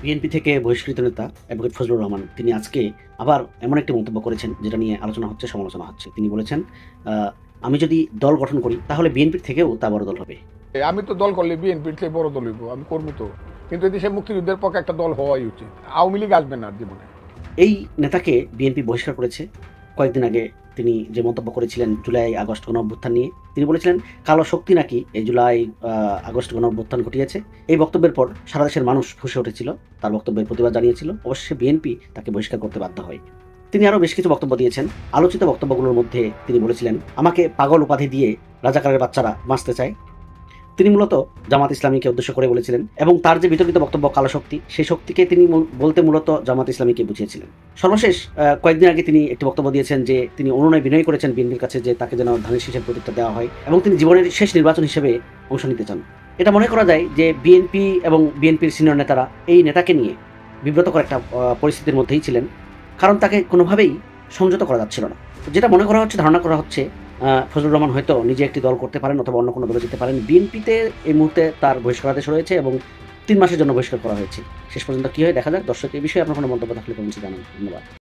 BNP থেকে বহিষ্কৃত নেতা অ্যাডভোকেট ফজলুর রহমান তিনি আজকে আবার এমন একটি মন্তব্য করেছেন যেটা নিয়ে আলোচনা হচ্ছে, সমালোচনা হচ্ছে। তিনি বলেছেন, আ "আমি যদি দল গঠন করি তাহলে বিএনপির থেকেও তা বড় দল হবে।" আমি তো দল করলে বিএনপির চেয়ে বড় দল হইব, আমি করবো তো। কিন্তু এদেশে মুক্তিযুদ্ধের পক্ষে একটা দল হওয়াই উচিত। আওয়ামী লীগ আসবে না আর জীবনে। এই নেতাকে বিএনপি বহিষ্কার করেছে। কয়েকদিন আগে তিনি যে মন্তব্য করেছিলেন জুলাই আগস্ট গণঅভ্যুত্থান নিয়ে, তিনি বলেছিলেন কালো শক্তি নাকি এই জুলাই আগস্ট গণঅভ্যুত্থান ঘটিয়েছে। এই বক্তব্যের পর সারা দেশের মানুষ ফুঁসে উঠেছিল, তার বক্তব্যের প্রতিবাদ জানিয়েছিল। অবশেষে বিএনপি তাকে বহিষ্কার করতে বাধ্য হয়। তিনি আরও বেশ কিছু বক্তব্য দিয়েছেন। আলোচিত বক্তব্যগুলোর মধ্যে তিনি বলেছিলেন, "আমাকে পাগল উপাধি দিয়ে রাজাকারের বাচ্চারা বাঁচতে চায়।" তিনি মূলত জামাত ইসলামীকে উদ্দেশ্য করে বলেছিলেন এবং তার যে বিতর্কিত বক্তব্য কালো শক্তি, সেই শক্তিকে তিনি বলতে মূলত জামাত ইসলামীকে বুঝিয়েছিলেন। সর্বশেষ কয়েকদিন আগে তিনি একটি বক্তব্য দিয়েছেন যে তিনি অনুনয় বিনয় করেছেন বিএনপির কাছে যে তাকে যেন ধানের শীষের প্রতীকটা দেওয়া হয় এবং তিনি জীবনের শেষ নির্বাচন হিসেবে অংশ নিতে চান। এটা মনে করা যায় যে বিএনপি এবং বিএনপির সিনিয়র নেতারা এই নেতাকে নিয়ে বিব্রতকর একটা পরিস্থিতির মধ্যেই ছিলেন। কারণ তাকে কোনোভাবেই সংযত করা যাচ্ছিল না। যেটা মনে করা হচ্ছে, ধারণা করা হচ্ছে, ফজলুর রহমান হয়তো নিজে একটি দল করতে পারেন অথবা অন্য কোনো দলে যেতে পারেন। বিএনপিতে এই মুহূর্তে তার বহিষ্কারাদেশ রয়েছে এবং ৩ মাসের জন্য বহিষ্কার করা হয়েছে। শেষ পর্যন্ত কি হয় দেখা যাক। দর্শক, এই বিষয়ে আপনার কোনো মন্তব্য থাকলে কমেন্টসে জানান। ধন্যবাদ।